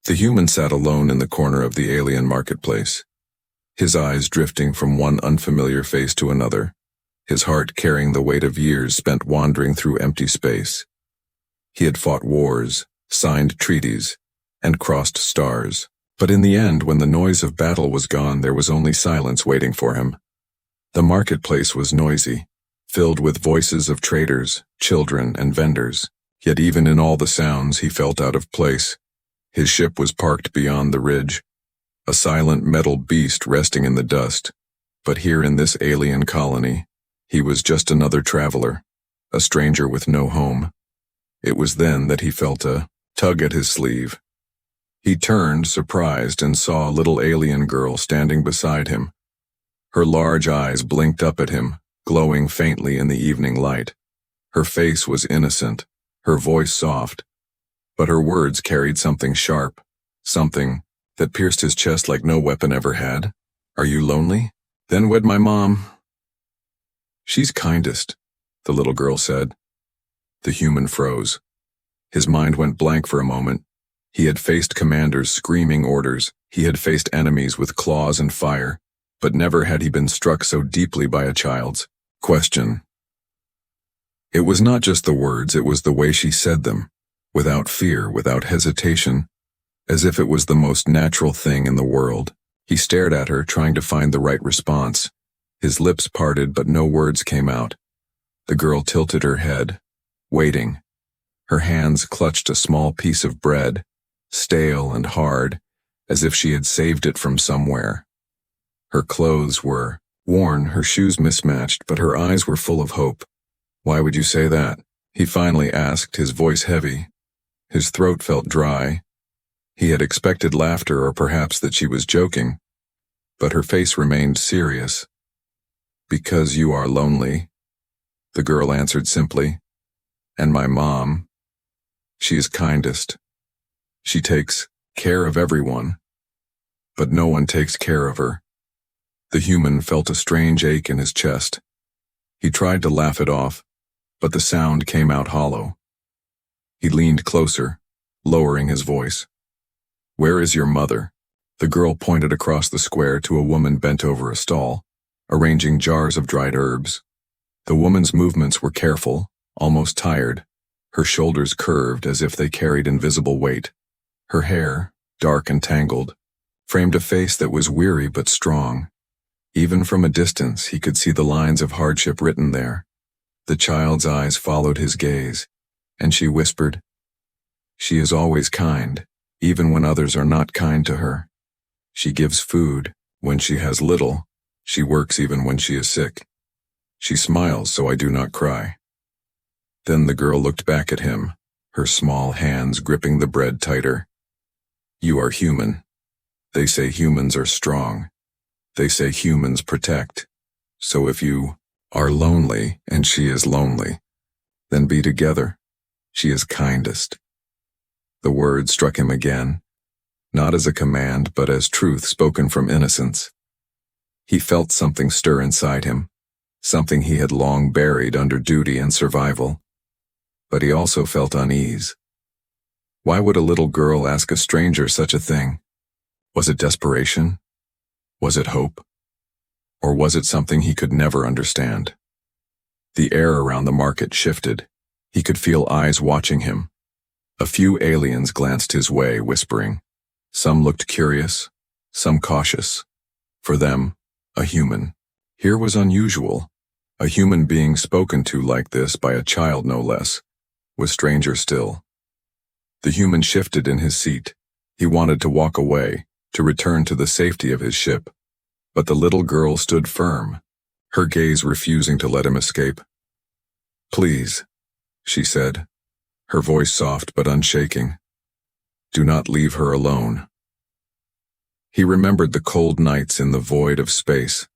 The human sat alone in the corner of the alien marketplace, his eyes drifting from one unfamiliar face to another, his heart carrying the weight of years spent wandering through empty space. He had fought wars, signed treaties, and crossed stars, but in the end, when the noise of battle was gone, there was only silence waiting for him. The marketplace was noisy, filled with voices of traders, children, and vendors, yet even in all the sounds he felt out of place. His ship was parked beyond the ridge, a silent metal beast resting in the dust, but here in this alien colony, he was just another traveler, a stranger with no home. It was then that he felt a tug at his sleeve. He turned, surprised, and saw a little alien girl standing beside him. Her large eyes blinked up at him, glowing faintly in the evening light. Her face was innocent, her voice soft, but her words carried something sharp, something that pierced his chest like no weapon ever had. "Are you lonely? Then wed my mom." "She's kindest," the little girl said. The human froze. His mind went blank for a moment. He had faced commanders screaming orders. He had faced enemies with claws and fire, but never had he been struck so deeply by a child's question. It was not just the words, it was the way she said them, without fear, without hesitation, as if it was the most natural thing in the world. He stared at her, trying to find the right response. His lips parted, but no words came out. The girl tilted her head, waiting. Her hands clutched a small piece of bread, stale and hard, as if she had saved it from somewhere. Her clothes were worn, her shoes mismatched, but her eyes were full of hope. "Why would you say that?" he finally asked, his voice heavy. His throat felt dry. He had expected laughter or perhaps that she was joking, but her face remained serious. "Because you are lonely," the girl answered simply. "And my mom, she is kindest. She takes care of everyone, but no one takes care of her." The human felt a strange ache in his chest. He tried to laugh it off, but the sound came out hollow. He leaned closer, lowering his voice. "Where is your mother?" The girl pointed across the square to a woman bent over a stall, arranging jars of dried herbs. The woman's movements were careful, almost tired. Her shoulders curved as if they carried invisible weight. Her hair, dark and tangled, framed a face that was weary but strong. Even from a distance, he could see the lines of hardship written there. The child's eyes followed his gaze, and she whispered, "She is always kind, even when others are not kind to her. She gives food when she has little. She works even when she is sick. She smiles so I do not cry." Then the girl looked back at him, her small hands gripping the bread tighter. "You are human. They say humans are strong. They say humans protect. So if you are lonely and she is lonely, then be together. She is kindest." The word struck him again, not as a command but as truth spoken from innocence. He felt something stir inside him, something he had long buried under duty and survival. But he also felt unease. Why would a little girl ask a stranger such a thing? Was it desperation? Was it hope? Or was it something he could never understand? The air around the market shifted. He could feel eyes watching him. A few aliens glanced his way, whispering. Some looked curious, some cautious. For them, a human. Here was unusual. A human being spoken to like this by a child no less, was stranger still. The human shifted in his seat. He wanted to walk away, to return to the safety of his ship. But the little girl stood firm, her gaze refusing to let him escape. "Please," she said, her voice soft but unshaking. "Do not leave her alone." He remembered the cold nights in the void of space,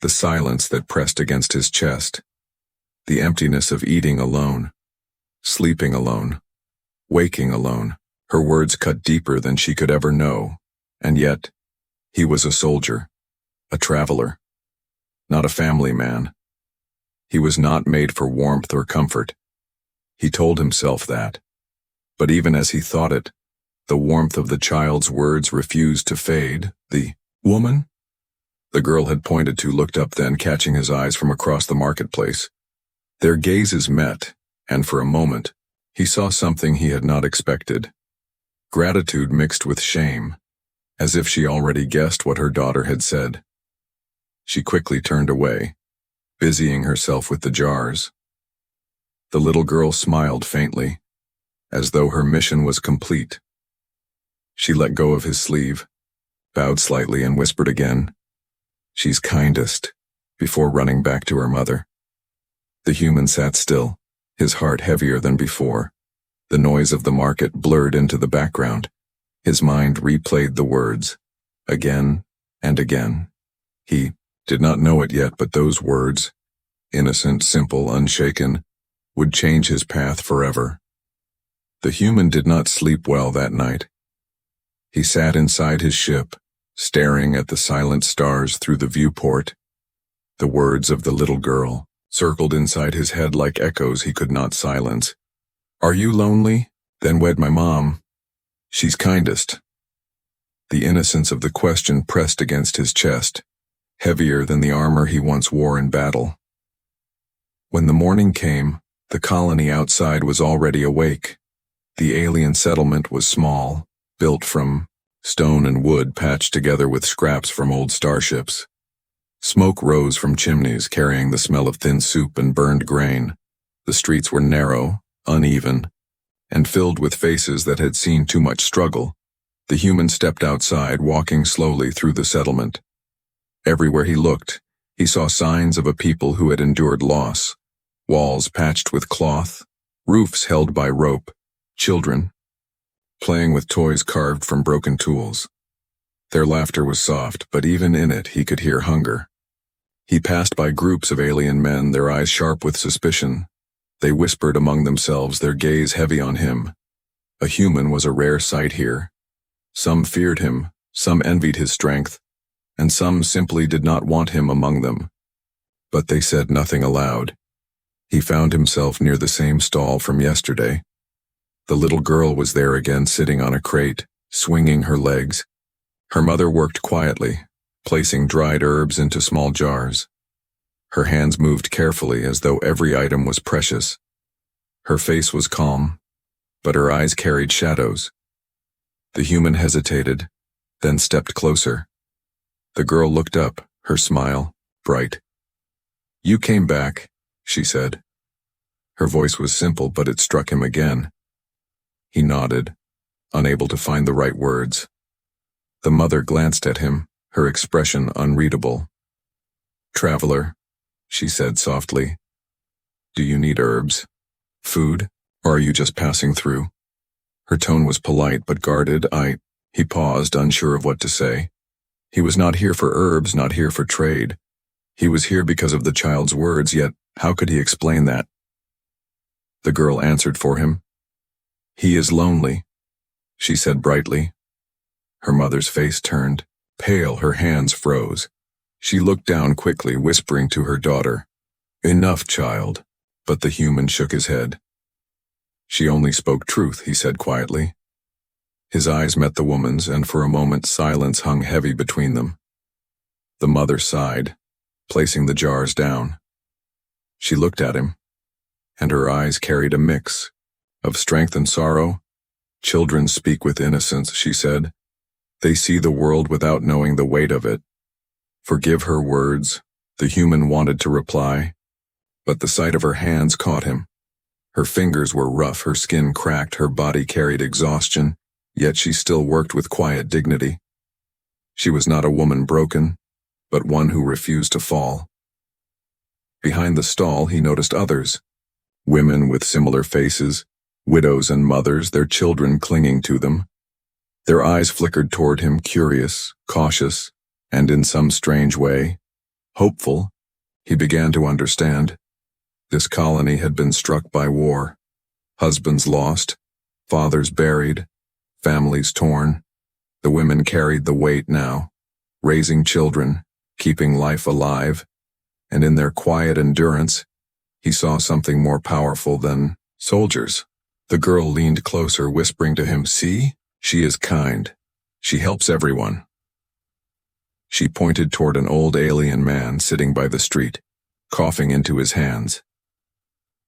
the silence that pressed against his chest, the emptiness of eating alone, sleeping alone, waking alone. Her words cut deeper than she could ever know, and yet, he was a soldier, a traveler, not a family man. He was not made for warmth or comfort. He told himself that. But even as he thought it, The warmth of the child's words refused to fade. The woman the girl had pointed to looked up then, catching his eyes from across the marketplace. Their gazes met, and for a moment, he saw something he had not expected. Gratitude mixed with shame, as if she already guessed what her daughter had said. She quickly turned away, busying herself with the jars. The little girl smiled faintly, as though her mission was complete. She let go of his sleeve, bowed slightly, and whispered again, "She's kindest," before running back to her mother. The human sat still, his heart heavier than before. The noise of the market blurred into the background. His mind replayed the words, again and again. He did not know it yet, but those words, innocent, simple, unshaken, would change his path forever. The human did not sleep well that night. He sat inside his ship, staring at the silent stars through the viewport. The words of the little girl circled inside his head like echoes he could not silence. "Are you lonely? Then wed my mom. She's kindest." The innocence of the question pressed against his chest, heavier than the armor he once wore in battle. When the morning came, the colony outside was already awake. The alien settlement was small, built from stone and wood patched together with scraps from old starships. Smoke rose from chimneys carrying the smell of thin soup and burned grain. The streets were narrow, uneven, and filled with faces that had seen too much struggle. The human stepped outside, walking slowly through the settlement. Everywhere he looked, he saw signs of a people who had endured loss. Walls patched with cloth, roofs held by rope, children playing with toys carved from broken tools. Their laughter was soft, but even in it he could hear hunger. He passed by groups of alien men, their eyes sharp with suspicion. They whispered among themselves, their gaze heavy on him. A human was a rare sight here. Some feared him, some envied his strength, and some simply did not want him among them. But they said nothing aloud. He found himself near the same stall from yesterday. The little girl was there again, sitting on a crate, swinging her legs. Her mother worked quietly, placing dried herbs into small jars. Her hands moved carefully as though every item was precious. Her face was calm, but her eyes carried shadows. The human hesitated, then stepped closer. The girl looked up, her smile bright. "You came back," she said. Her voice was simple, but it struck him again. He nodded, unable to find the right words. The mother glanced at him, her expression unreadable. "Traveler," she said softly, "do you need herbs, food, or are you just passing through?" Her tone was polite but guarded. He paused, unsure of what to say. He was not here for herbs, not here for trade. He was here because of the child's words, yet how could he explain that? The girl answered for him. "He is lonely," she said brightly. Her mother's face turned pale, her hands froze. She looked down quickly, whispering to her daughter, "Enough, child." But the human shook his head. "She only spoke truth," he said quietly. His eyes met the woman's, and for a moment silence hung heavy between them. The mother sighed, placing the jars down. She looked at him, and her eyes carried a mix of strength and sorrow. "Children speak with innocence," she said. "They see the world without knowing the weight of it. Forgive her words." The human wanted to reply, but the sight of her hands caught him. Her fingers were rough, her skin cracked, her body carried exhaustion, yet she still worked with quiet dignity. She was not a woman broken, but one who refused to fall. Behind the stall he noticed others, women with similar faces, widows and mothers, their children clinging to them. Their eyes flickered toward him, curious, cautious, and in some strange way, hopeful. He began to understand. This colony had been struck by war. Husbands lost, fathers buried, families torn. The women carried the weight now, raising children, keeping life alive, and in their quiet endurance, he saw something more powerful than soldiers. The girl leaned closer, whispering to him, "See? She is kind. She helps everyone. She pointed toward an old alien man sitting by the street, coughing into his hands.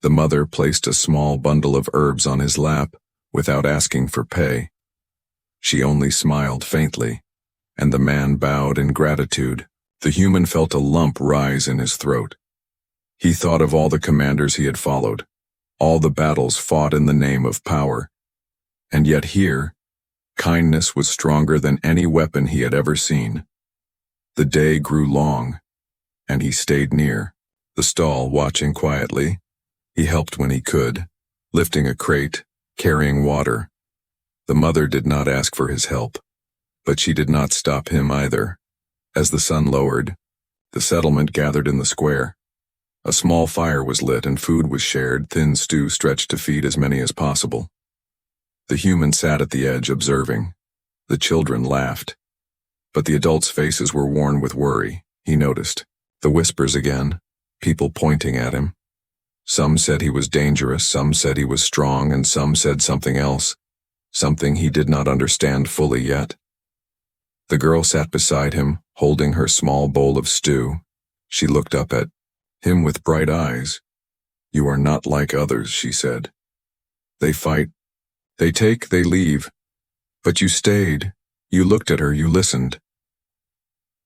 The mother placed a small bundle of herbs on his lap without asking for pay. She only smiled faintly, and the man bowed in gratitude. The human felt a lump rise in his throat. He thought of all the commanders he had followed, all the battles fought in the name of power. And yet here, kindness was stronger than any weapon he had ever seen. The day grew long, and he stayed near the stall, watching quietly. He helped when he could, lifting a crate, carrying water. The mother did not ask for his help, but she did not stop him either. As the sun lowered, the settlement gathered in the square. A small fire was lit and food was shared, thin stew stretched to feed as many as possible. The human sat at the edge observing. The children laughed, but the adults' faces were worn with worry. He noticed the whispers again, people pointing at him. Some said he was dangerous, some said he was strong, and some said something else, something he did not understand fully yet. The girl sat beside him, holding her small bowl of stew. She looked up at him with bright eyes. "You are not like others," she said. "They fight, they take, they leave. But you stayed. You looked at her, you listened."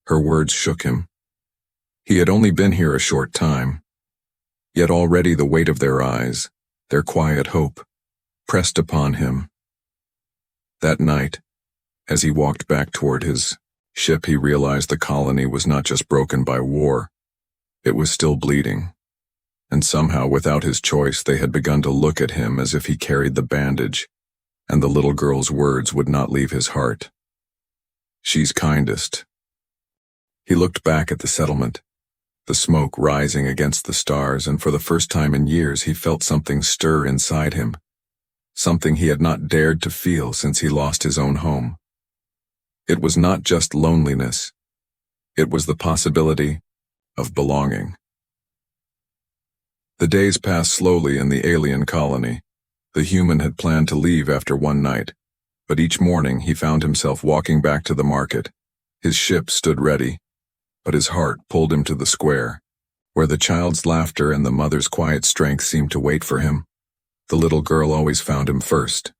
Her words shook him. He had only been here a short time, yet already the weight of their eyes, their quiet hope, pressed upon him. That night, as he walked back toward his ship, he realized the colony was not just broken by war. It was still bleeding. And somehow, without his choice, they had begun to look at him as if he carried the bandage, and the little girl's words would not leave his heart. "She's kindest." He looked back at the settlement, the smoke rising against the stars, and for the first time in years he felt something stir inside him, something he had not dared to feel since he lost his own home. It was not just loneliness. It was the possibility of belonging. The days passed slowly in the alien colony. The human had planned to leave after one night, but each morning he found himself walking back to the market. His ship stood ready, but his heart pulled him to the square, where the child's laughter and the mother's quiet strength seemed to wait for him. The little girl always found him first.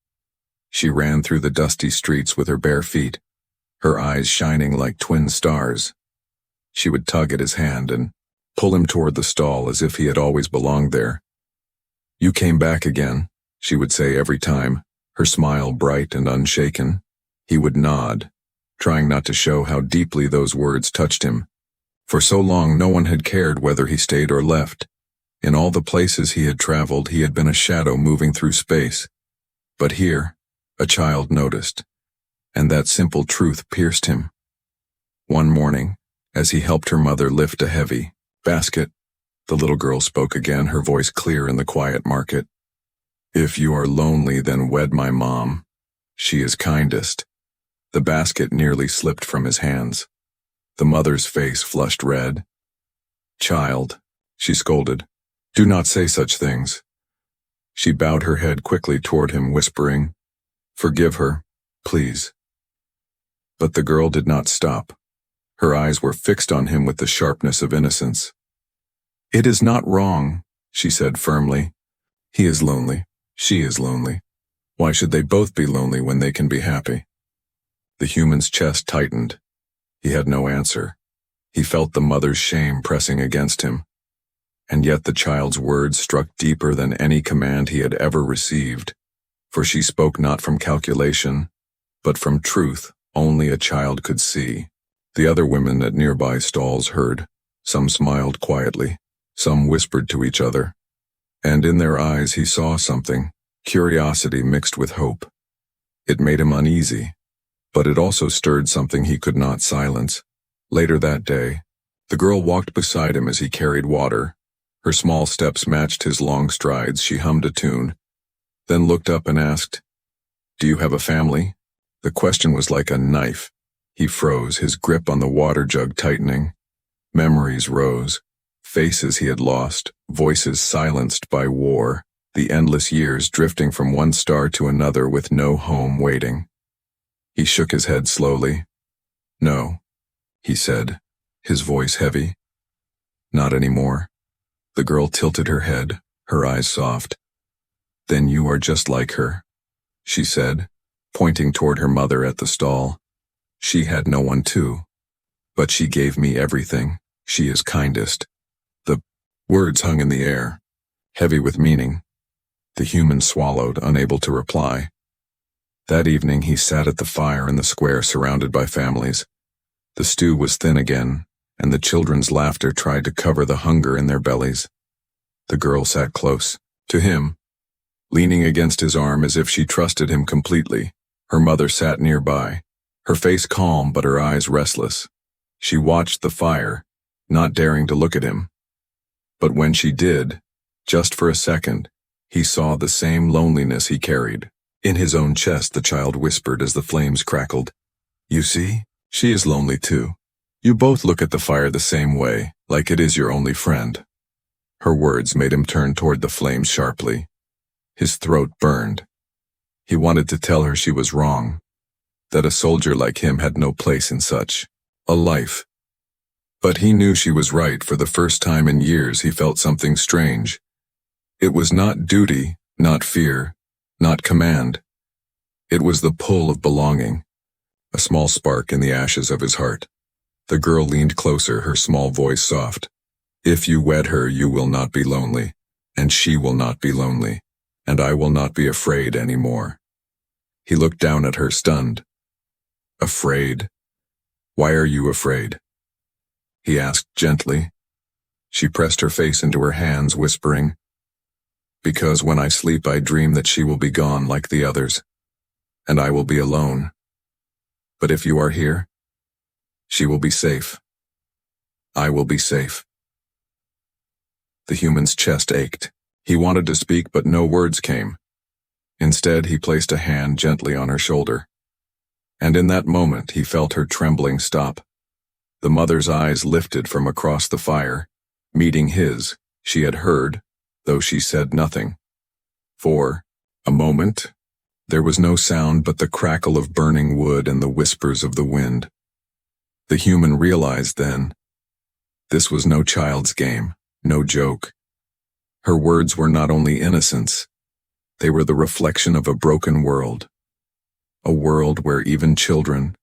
She ran through the dusty streets with her bare feet, her eyes shining like twin stars. She would tug at his hand and pull him toward the stall as if he had always belonged there. "You came back again," she would say every time, her smile bright and unshaken. He would nod, trying not to show how deeply those words touched him. For so long no one had cared whether he stayed or left. In all the places he had traveled, he had been a shadow moving through space. But here, a child noticed, and that simple truth pierced him. One morning, as he helped her mother lift a heavy basket, the little girl spoke again, her voice clear in the quiet market. "If you are lonely, then wed my mom. She is kindest." The basket nearly slipped from his hands. The mother's face flushed red. "Child," she scolded, "do not say such things." She bowed her head quickly toward him, whispering, "Forgive her, please." But the girl did not stop. Her eyes were fixed on him with the sharpness of innocence. "It is not wrong," she said firmly. "He is lonely. She is lonely. Why should they both be lonely when they can be happy?" The human's chest tightened. He had no answer. He felt the mother's shame pressing against him. And yet the child's words struck deeper than any command he had ever received, for she spoke not from calculation, but from truth only a child could see. The other women at nearby stalls heard. Some smiled quietly, some whispered to each other. And in their eyes he saw something, curiosity mixed with hope. It made him uneasy, but it also stirred something he could not silence. Later that day, the girl walked beside him as he carried water. Her small steps matched his long strides. She hummed a tune, then looked up and asked, "Do you have a family?" The question was like a knife. He froze, his grip on the water jug tightening. Memories rose, faces he had lost, voices silenced by war, the endless years drifting from one star to another with no home waiting. He shook his head slowly. No, he said, his voice heavy. Not anymore. The girl tilted her head, her eyes soft. Then you are just like her, she said, pointing toward her mother at the stall. She had no one too. But she gave me everything. She is kindest. The words hung in the air, heavy with meaning. The human swallowed, unable to reply. That evening he sat at the fire in the square surrounded by families. The stew was thin again, and the children's laughter tried to cover the hunger in their bellies. The girl sat close to him, leaning against his arm as if she trusted him completely. Her mother sat nearby, her face calm but her eyes restless. She watched the fire, not daring to look at him. But when she did, just for a second, he saw the same loneliness he carried. In his own chest, the child whispered as the flames crackled. You see, she is lonely too. You both look at the fire the same way, like it is your only friend. Her words made him turn toward the flames sharply. His throat burned. He wanted to tell her she was wrong, that a soldier like him had no place in such a life. But he knew she was right. For the first time in years he felt something strange. It was not duty, not fear, not command. It was the pull of belonging, a small spark in the ashes of his heart. The girl leaned closer, her small voice soft. If you wed her, you will not be lonely, and she will not be lonely, and I will not be afraid anymore. He looked down at her, stunned. Afraid? Why are you afraid? He asked gently. She pressed her face into her hands, whispering, Because when I sleep I dream that she will be gone like the others, and I will be alone. But if you are here, she will be safe. I will be safe. The human's chest ached. He wanted to speak, but no words came. Instead, he placed a hand gently on her shoulder. And in that moment, he felt her trembling stop. The mother's eyes lifted from across the fire, meeting his. She had heard, though she said nothing. For a moment, there was no sound but the crackle of burning wood and the whispers of the wind. The human realized then, this was no child's game, no joke. Her words were not only innocence, they were the reflection of a broken world. A world where even children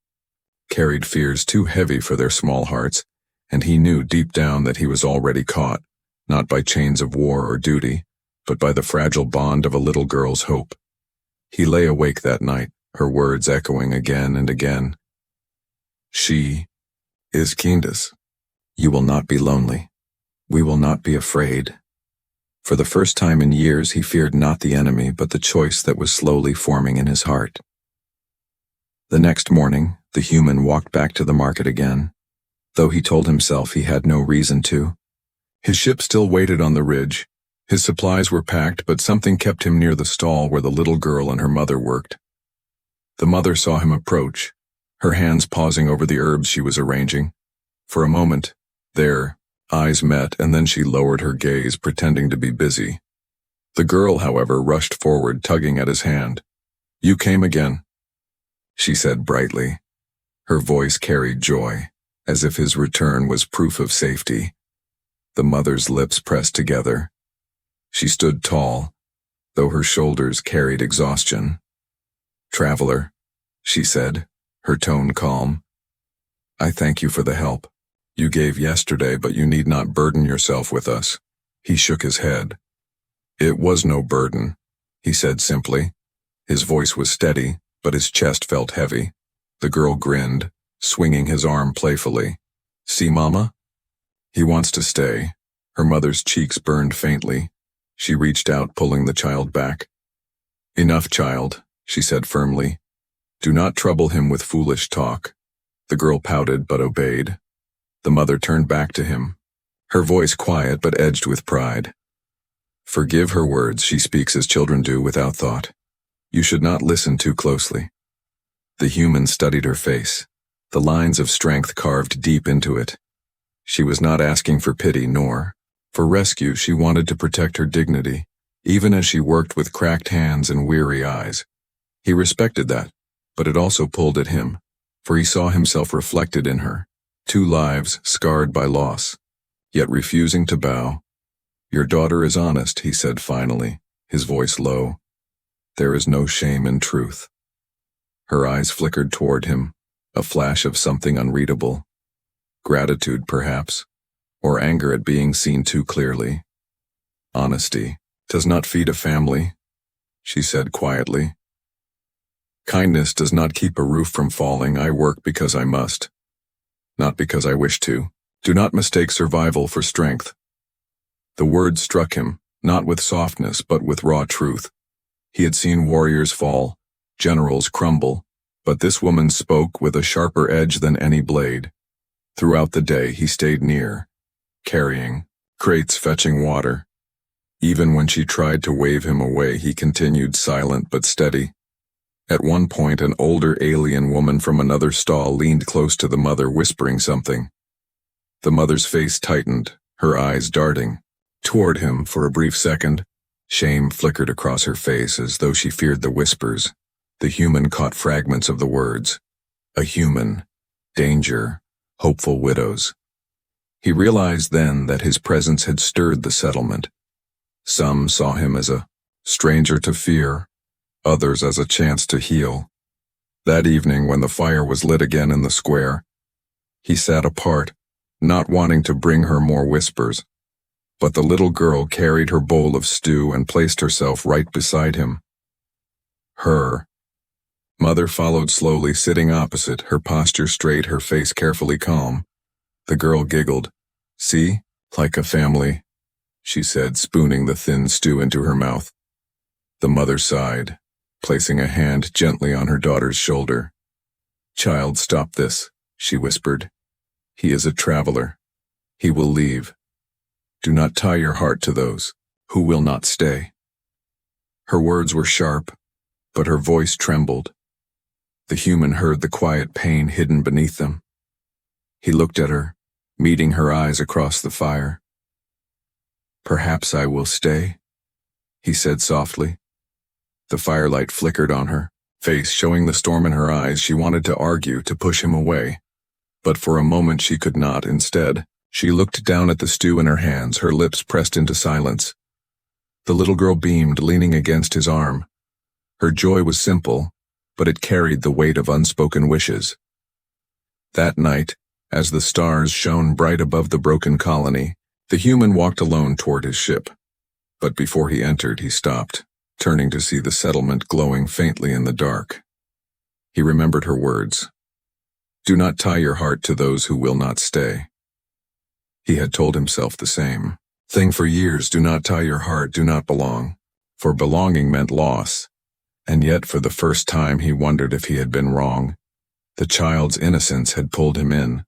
carried fears too heavy for their small hearts, and he knew deep down that he was already caught, not by chains of war or duty, but by the fragile bond of a little girl's hope. He lay awake that night, her words echoing again and again. She is Kindest. You will not be lonely. We will not be afraid. For the first time in years, he feared not the enemy, but the choice that was slowly forming in his heart. The next morning, the human walked back to the market again, though he told himself he had no reason to. His ship still waited on the ridge. His supplies were packed, but something kept him near the stall where the little girl and her mother worked. The mother saw him approach, her hands pausing over the herbs she was arranging. For a moment, their eyes met, and then she lowered her gaze, pretending to be busy. The girl, however, rushed forward, tugging at his hand. You came again, she said brightly. Her voice carried joy, as if his return was proof of safety. The mother's lips pressed together. She stood tall, though her shoulders carried exhaustion. Traveler, she said, her tone calm. I thank you for the help. You gave yesterday, but you need not burden yourself with us. He shook his head. It was no burden, he said simply. His voice was steady, but his chest felt heavy. The girl grinned, swinging his arm playfully. See, Mama? He wants to stay. Her mother's cheeks burned faintly. She reached out, pulling the child back. Enough, child, she said firmly. Do not trouble him with foolish talk. The girl pouted but obeyed. The mother turned back to him, her voice quiet but edged with pride. Forgive her words, she speaks as children do, without thought. You should not listen too closely. The human studied her face, the lines of strength carved deep into it. She was not asking for pity nor for rescue. She wanted to protect her dignity, even as she worked with cracked hands and weary eyes. He respected that. But it also pulled at him, for he saw himself reflected in her, 2 lives scarred by loss, yet refusing to bow. "Your daughter is honest," he said finally, his voice low. "There is no shame in truth." Her eyes flickered toward him, a flash of something unreadable. Gratitude, perhaps, or anger at being seen too clearly. "Honesty does not feed a family," she said quietly. "Kindness does not keep a roof from falling. I work because I must, not because I wish to. Do not mistake survival for strength." The words struck him, not with softness but with raw truth. He had seen warriors fall, generals crumble, but this woman spoke with a sharper edge than any blade. Throughout the day he stayed near, carrying crates, fetching water. Even when she tried to wave him away, he continued, silent but steady. At one point, an older alien woman from another stall leaned close to the mother, whispering something. The mother's face tightened, her eyes darting toward him. For a brief second, shame flickered across her face as though she feared the whispers. The human caught fragments of the words. A human, danger, hopeful widows. He realized then that his presence had stirred the settlement. Some saw him as a stranger to fear, others as a chance to heal. That evening, when the fire was lit again in the square, he sat apart, not wanting to bring her more whispers. But the little girl carried her bowl of stew and placed herself right beside him. Her mother followed slowly, sitting opposite, her posture straight, her face carefully calm. The girl giggled. "See, like a family," she said, spooning the thin stew into her mouth. The mother sighed, placing a hand gently on her daughter's shoulder. "Child, stop this," she whispered. "He is a traveler. He will leave. Do not tie your heart to those who will not stay." Her words were sharp, but her voice trembled. The human heard the quiet pain hidden beneath them. He looked at her, meeting her eyes across the fire. "Perhaps I will stay," he said softly. The firelight flickered on her face, showing the storm in her eyes. She wanted to argue, to push him away, but for a moment she could not. Instead, she looked down at the stew in her hands, her lips pressed into silence. The little girl beamed, leaning against his arm. Her joy was simple, but it carried the weight of unspoken wishes. That night, as the stars shone bright above the broken colony, the human walked alone toward his ship. But before he entered, he stopped, turning to see the settlement glowing faintly in the dark. He remembered her words. "Do not tie your heart to those who will not stay." He had told himself the same thing for years. Do not tie your heart, do not belong. For belonging meant loss. And yet, for the first time, he wondered if he had been wrong. The child's innocence had pulled him in,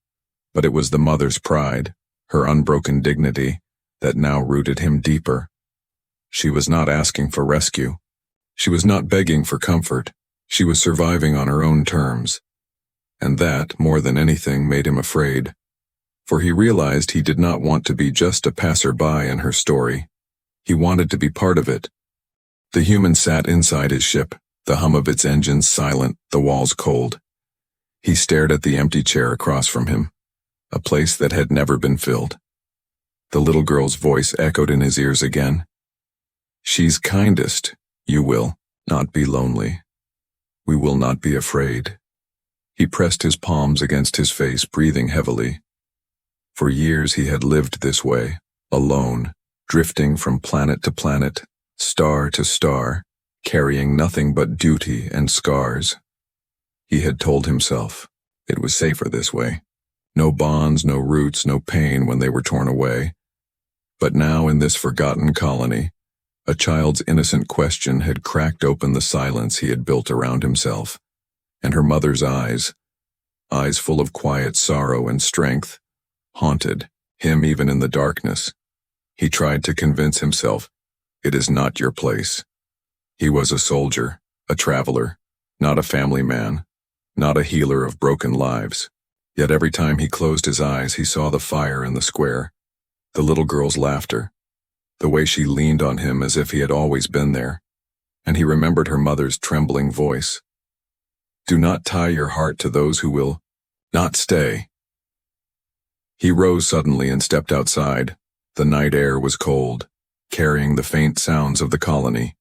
but it was the mother's pride, her unbroken dignity, that now rooted him deeper. She was not asking for rescue. She was not begging for comfort. She was surviving on her own terms. And that, more than anything, made him afraid. For he realized he did not want to be just a passerby in her story. He wanted to be part of it. The human sat inside his ship, the hum of its engines silent, the walls cold. He stared at the empty chair across from him, a place that had never been filled. The little girl's voice echoed in his ears again. "She's kindest. You will not be lonely. We will not be afraid." He pressed his palms against his face, breathing heavily. For years he had lived this way, alone, drifting from planet to planet, star to star, carrying nothing but duty and scars. He had told himself it was safer this way. No bonds, no roots, no pain when they were torn away. But now in this forgotten colony, a child's innocent question had cracked open the silence he had built around himself, and her mother's eyes full of quiet sorrow and strength, haunted him even in the darkness. He tried to convince himself, it is not your place. He was a soldier, a traveler, not a family man, not a healer of broken lives. Yet every time he closed his eyes, he saw the fire in the square, the little girl's laughter, the way she leaned on him as if he had always been there, and he remembered her mother's trembling voice. Do not tie your heart to those who will not stay. He rose suddenly and stepped outside. The night air was cold, carrying the faint sounds of the colony.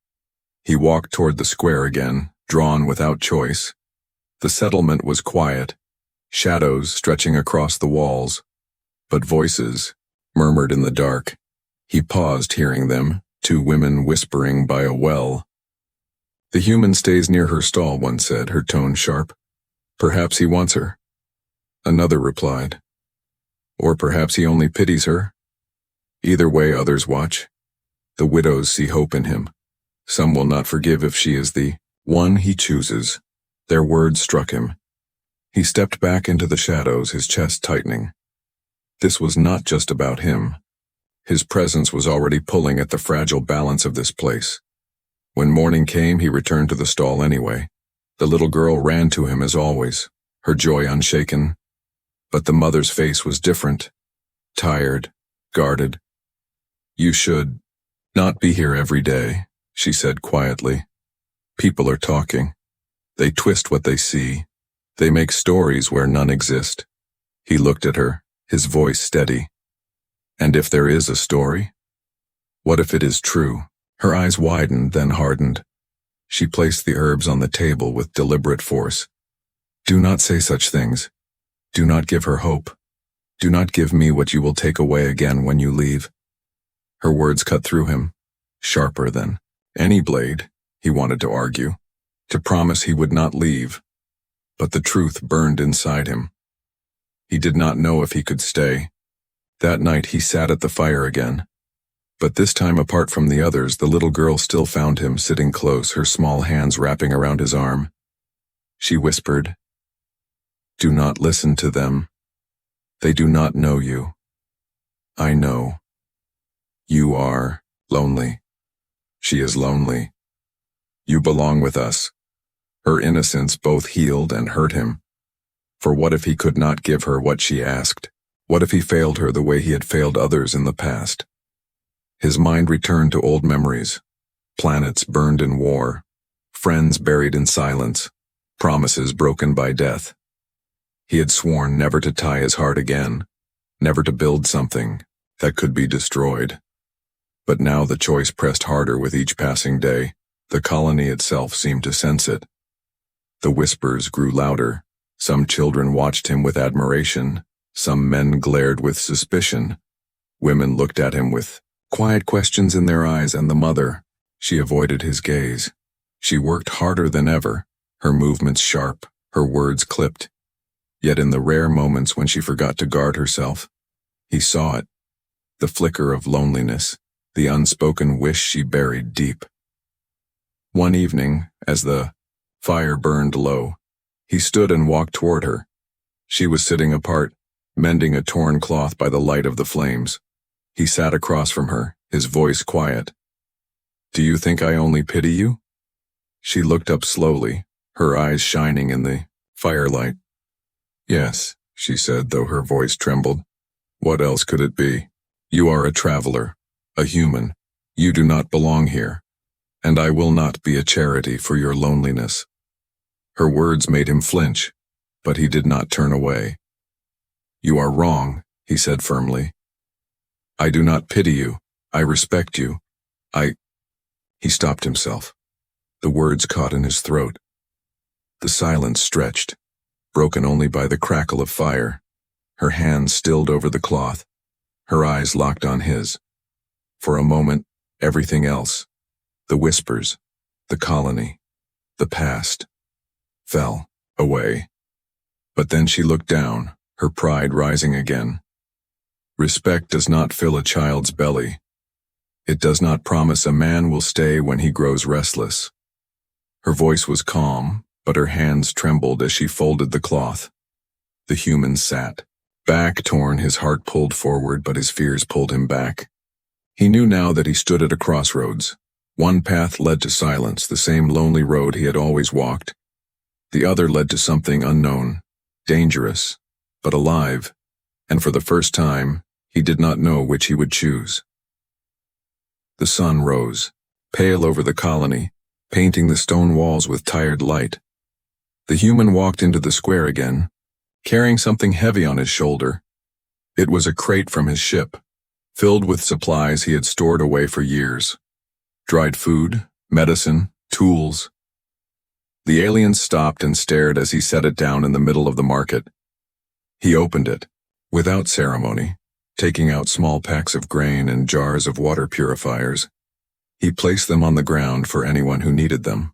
He walked toward the square again, drawn without choice. The settlement was quiet, shadows stretching across the walls, but voices murmured in the dark. He paused, hearing them, two women whispering by a well. The human stays near her stall, one said, her tone sharp. Perhaps he wants her. Another replied. Or perhaps he only pities her. Either way, others watch. The widows see hope in him. Some will not forgive if she is the one he chooses. Their words struck him. He stepped back into the shadows, his chest tightening. This was not just about him. His presence was already pulling at the fragile balance of this place. When morning came, he returned to the stall anyway. The little girl ran to him as always, her joy unshaken. But the mother's face was different, tired, guarded. You should not be here every day, she said quietly. People are talking. They twist what they see. They make stories where none exist. He looked at her, his voice steady. And if there is a story? What if it is true? Her eyes widened, then hardened. She placed the herbs on the table with deliberate force. Do not say such things. Do not give her hope. Do not give me what you will take away again when you leave. Her words cut through him, sharper than any blade. He wanted to argue, to promise he would not leave. But the truth burned inside him. He did not know if he could stay. That night he sat at the fire again. But this time, apart from the others, the little girl still found him sitting close, her small hands wrapping around his arm. She whispered, Do not listen to them. They do not know you. I know. You are lonely. She is lonely. You belong with us. Her innocence both healed and hurt him. For what if he could not give her what she asked? What if he failed her the way he had failed others in the past? His mind returned to old memories. Planets burned in war. Friends buried in silence. Promises broken by death. He had sworn never to tie his heart again. Never to build something that could be destroyed. But now the choice pressed harder with each passing day. The colony itself seemed to sense it. The whispers grew louder. Some children watched him with admiration. Some men glared with suspicion. Women looked at him with quiet questions in their eyes, and the mother, she avoided his gaze. She worked harder than ever, her movements sharp, her words clipped. Yet in the rare moments when she forgot to guard herself, he saw it, the flicker of loneliness, the unspoken wish she buried deep. One evening, as the fire burned low, he stood and walked toward her. She was sitting apart, mending a torn cloth by the light of the flames. He sat across from her, his voice quiet. Do you think I only pity you? She looked up slowly, her eyes shining in the firelight. Yes, she said, though her voice trembled. What else could it be? You are a traveler, a human. You do not belong here, and I will not be a charity for your loneliness. Her words made him flinch, but he did not turn away. You are wrong, he said firmly. I do not pity you. I respect you. He stopped himself. The words caught in his throat. The silence stretched, broken only by the crackle of fire. Her hands stilled over the cloth. Her eyes locked on his. For a moment, everything else, the whispers, the colony, the past, fell away. But then she looked down, her pride rising again. Respect does not fill a child's belly. It does not promise a man will stay when he grows restless. Her voice was calm, but her hands trembled as she folded the cloth. The human sat, back torn, his heart pulled forward, but his fears pulled him back. He knew now that he stood at a crossroads. One path led to silence, the same lonely road he had always walked. The other led to something unknown, dangerous, but alive, and for the first time, he did not know which he would choose. The sun rose, pale over the colony, painting the stone walls with tired light. The human walked into the square again, carrying something heavy on his shoulder. It was a crate from his ship, filled with supplies he had stored away for years. Dried food, medicine, tools. The alien stopped and stared as he set it down in the middle of the market. He opened it, without ceremony, taking out small packs of grain and jars of water purifiers. He placed them on the ground for anyone who needed them.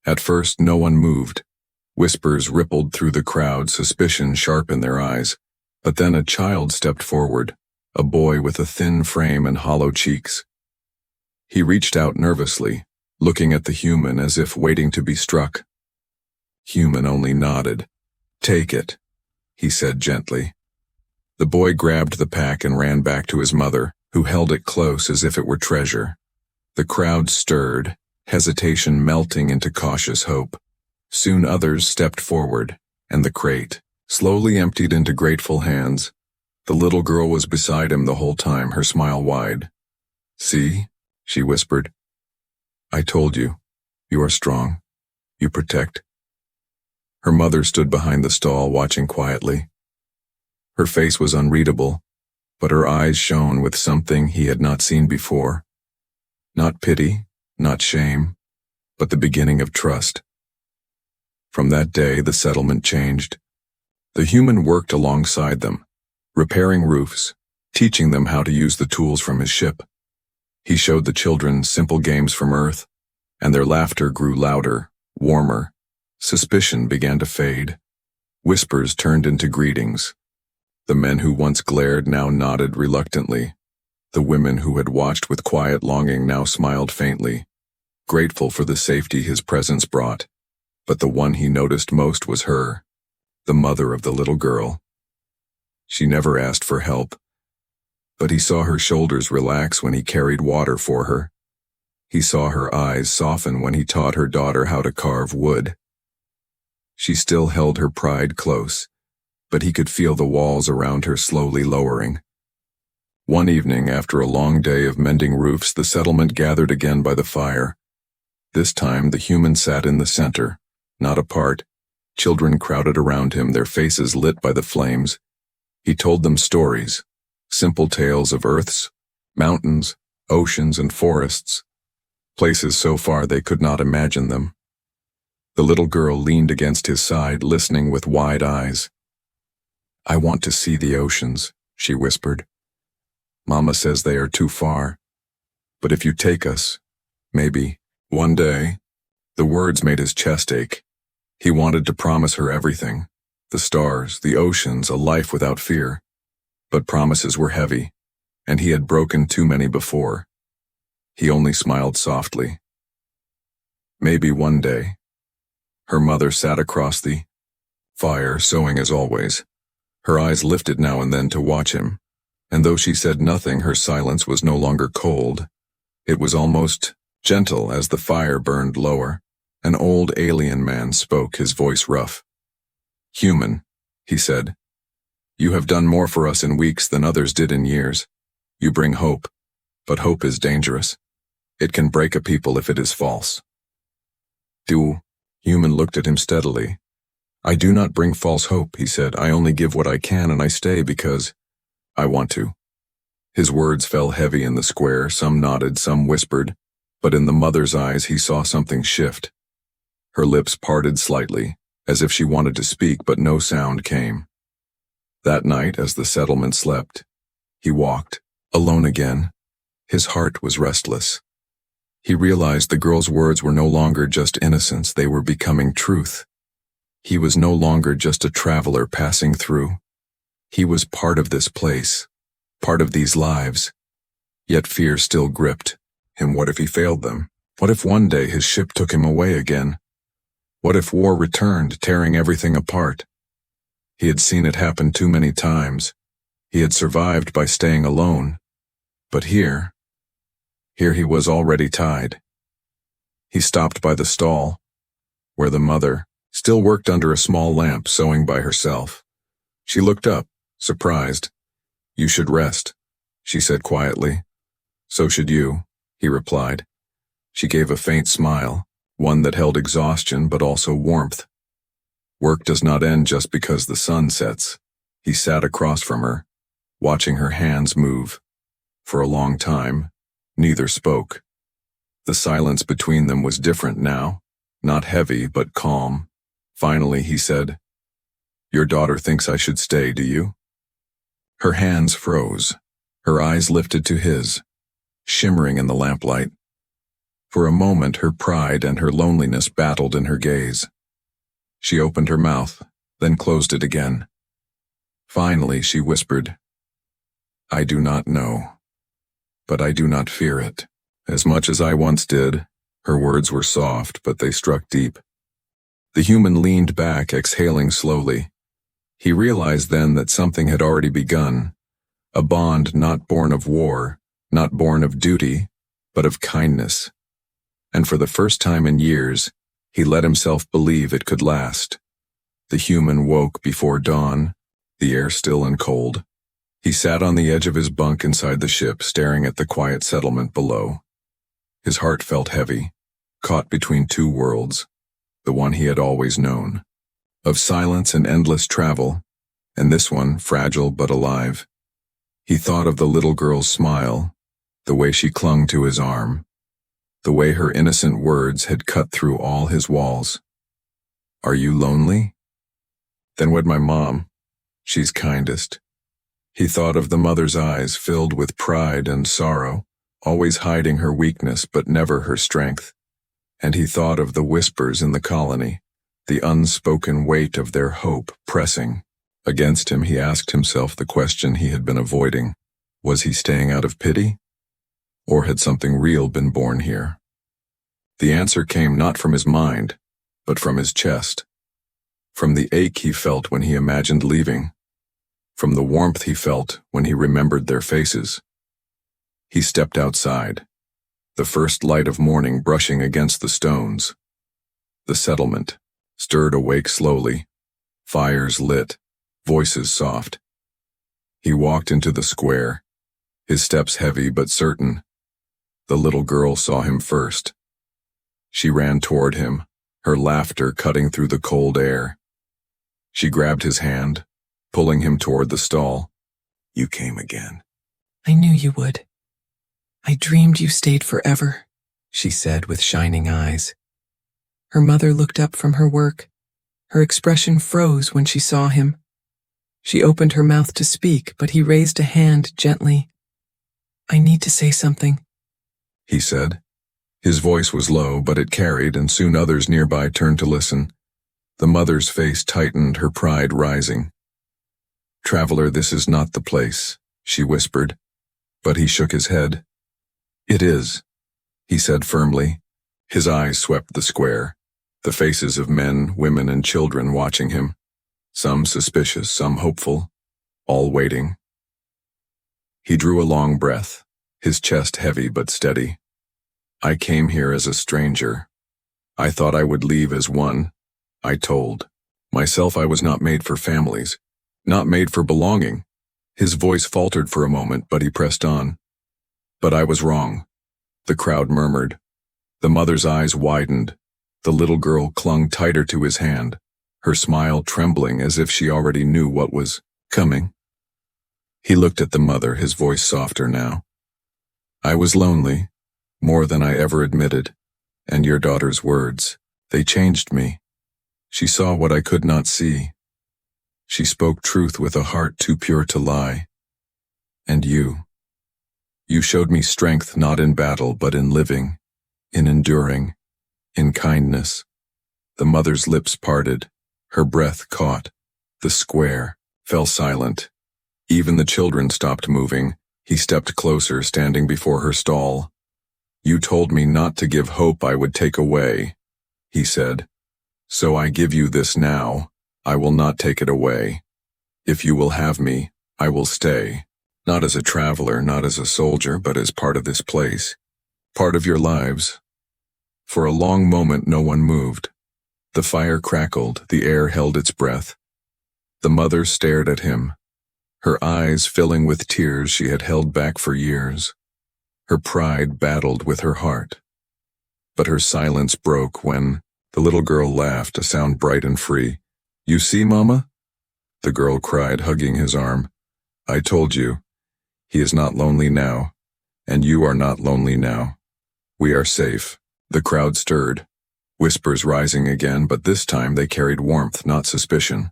At first, no one moved. Whispers rippled through the crowd, suspicion sharp in their eyes. But then a child stepped forward, a boy with a thin frame and hollow cheeks. He reached out nervously, looking at the human as if waiting to be struck. Human only nodded. "Take it," he said gently. The boy grabbed the pack and ran back to his mother, who held it close as if it were treasure. The crowd stirred, hesitation melting into cautious hope. Soon others stepped forward, and the crate slowly emptied into grateful hands. The little girl was beside him the whole time, her smile wide. "See," she whispered. "I told you. You are strong. You protect." Her mother stood behind the stall, watching quietly. Her face was unreadable, but her eyes shone with something he had not seen before. Not pity, not shame, but the beginning of trust. From that day, the settlement changed. The human worked alongside them, repairing roofs, teaching them how to use the tools from his ship. He showed the children simple games from Earth, and their laughter grew louder, warmer. Suspicion began to fade. Whispers turned into greetings. The men who once glared now nodded reluctantly. The women who had watched with quiet longing now smiled faintly, grateful for the safety his presence brought. But the one he noticed most was her, the mother of the little girl. She never asked for help, but he saw her shoulders relax when he carried water for her. He saw her eyes soften when he taught her daughter how to carve wood. She still held her pride close, but he could feel the walls around her slowly lowering. One evening, after a long day of mending roofs, the settlement gathered again by the fire. This time, the human sat in the center, not apart. Children crowded around him, their faces lit by the flames. He told them stories, simple tales of Earth's mountains, oceans, and forests, places so far they could not imagine them. The little girl leaned against his side, listening with wide eyes. "I want to see the oceans," she whispered. "Mama says they are too far. But if you take us, maybe, one day." The words made his chest ache. He wanted to promise her everything, the stars, the oceans, a life without fear. But promises were heavy, and he had broken too many before. He only smiled softly. "Maybe one day." Her mother sat across the fire, sewing as always. Her eyes lifted now and then to watch him, and though she said nothing, her silence was no longer cold. It was almost gentle as the fire burned lower. An old alien man spoke, his voice rough. "Human," he said, "you have done more for us in weeks than others did in years. You bring hope, but hope is dangerous. It can break a people if it is false." Human looked at him steadily. "I do not bring false hope," he said. "I only give what I can, and I stay because I want to." His words fell heavy in the square. Some nodded, some whispered, but in the mother's eyes he saw something shift. Her lips parted slightly, as if she wanted to speak, but no sound came. That night, as the settlement slept, he walked, alone again. His heart was restless. He realized the girl's words were no longer just innocence, they were becoming truth. He was no longer just a traveler passing through. He was part of this place, part of these lives. Yet fear still gripped him. What if he failed them? What if one day his ship took him away again? What if war returned, tearing everything apart? He had seen it happen too many times. He had survived by staying alone. But here he was already tied. He stopped by the stall, where the mother still worked under a small lamp, sewing by herself. She looked up, surprised. "You should rest," she said quietly. "So should you," he replied. She gave a faint smile, one that held exhaustion but also warmth. Work does not end just because the sun sets. He sat across from her, watching her hands move. For a long time, neither spoke. The silence between them was different now, not heavy but calm. Finally, he said, "Your daughter thinks I should stay, do you?" Her hands froze. Her eyes lifted to his, shimmering in the lamplight. For a moment, her pride and her loneliness battled in her gaze. She opened her mouth, then closed it again. Finally, she whispered, "I do not know, but I do not fear it. As much as I once did." Her words were soft, but they struck deep. The human leaned back, exhaling slowly. He realized then that something had already begun, a bond not born of war, not born of duty, but of kindness. And for the first time in years, he let himself believe it could last. The human woke before dawn, the air still and cold. He sat on the edge of his bunk inside the ship, staring at the quiet settlement below. His heart felt heavy, caught between two worlds, the one he had always known, of silence and endless travel, and this one, fragile but alive. He thought of the little girl's smile, the way she clung to his arm, the way her innocent words had cut through all his walls. "Are you lonely? Then wed my mom. She's kindest." He thought of the mother's eyes filled with pride and sorrow, always hiding her weakness but never her strength. And he thought of the whispers in the colony, the unspoken weight of their hope pressing against him. He asked himself the question he had been avoiding. Was he staying out of pity? Or had something real been born here? The answer came not from his mind, but from his chest. From the ache he felt when he imagined leaving. From the warmth he felt when he remembered their faces. He stepped outside, the first light of morning brushing against the stones. The settlement, stirred awake slowly, fires lit, voices soft. He walked into the square, his steps heavy but certain. The little girl saw him first. She ran toward him, her laughter cutting through the cold air. She grabbed his hand, pulling him toward the stall. "You came again." "I knew you would. I dreamed you stayed forever," she said with shining eyes. Her mother looked up from her work. Her expression froze when she saw him. She opened her mouth to speak, but he raised a hand gently. "I need to say something," he said. His voice was low, but it carried, and soon others nearby turned to listen. The mother's face tightened, her pride rising. "Traveler, this is not the place," she whispered, but he shook his head. "It is," he said firmly. His eyes swept the square, the faces of men, women, and children watching him, some suspicious, some hopeful, all waiting. He drew a long breath, his chest heavy but steady. "I came here as a stranger. I thought I would leave as one. I told myself I was not made for families, not made for belonging." His voice faltered for a moment, but he pressed on. "But I was wrong," the crowd murmured. The mother's eyes widened. The little girl clung tighter to his hand, her smile trembling as if she already knew what was coming. He looked at the mother, his voice softer now. "I was lonely, more than I ever admitted, and your daughter's words, they changed me. She saw what I could not see. She spoke truth with a heart too pure to lie. And you showed me strength not in battle but in living, in enduring, in kindness." The mother's lips parted, her breath caught. The square fell silent. Even the children stopped moving. He stepped closer, standing before her stall. "You told me not to give hope I would take away," he said. "So I give you this now. I will not take it away. If you will have me, I will stay. Not as a traveler, not as a soldier, but as part of this place. Part of your lives." For a long moment no one moved. The fire crackled, the air held its breath. The mother stared at him, her eyes filling with tears she had held back for years. Her pride battled with her heart. But her silence broke when the little girl laughed, a sound bright and free. You see, Mama? The girl cried, hugging his arm. I told you. He is not lonely now, and you are not lonely now. We are safe. The crowd stirred, whispers rising again, but this time they carried warmth, not suspicion.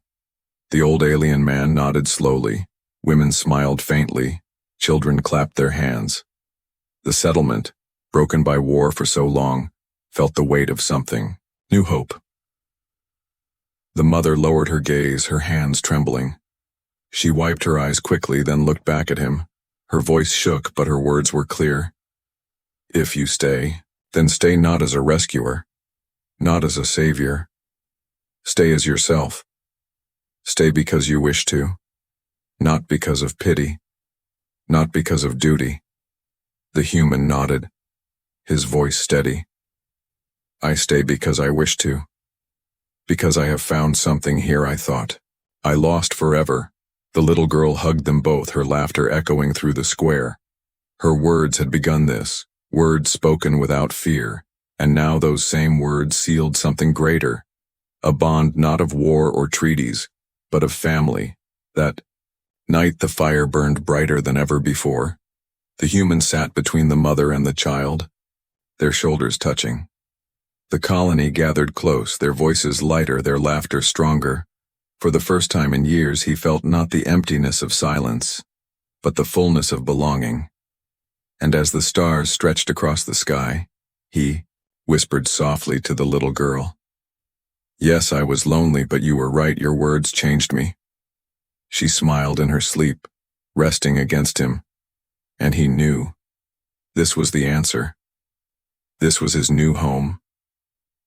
The old alien man nodded slowly. Women smiled faintly. Children clapped their hands. The settlement, broken by war for so long, felt the weight of something. New hope. The mother lowered her gaze, her hands trembling. She wiped her eyes quickly, then looked back at him. Her voice shook, but her words were clear. If you stay, then stay not as a rescuer, not as a savior. Stay as yourself. Stay because you wish to, not because of pity, not because of duty. The human nodded, his voice steady. I stay because I wish to. Because I have found something here I thought I lost forever. The little girl hugged them both, her laughter echoing through the square. Her words had begun this, words spoken without fear, and now those same words sealed something greater. A bond not of war or treaties, but of family. That night the fire burned brighter than ever before. The human sat between the mother and the child, their shoulders touching. The colony gathered close, their voices lighter, their laughter stronger. For the first time in years he felt not the emptiness of silence, but the fullness of belonging. And as the stars stretched across the sky, he whispered softly to the little girl, Yes, I was lonely, but you were right, your words changed me. She smiled in her sleep, resting against him, and he knew. This was the answer. This was his new home,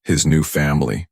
his new family.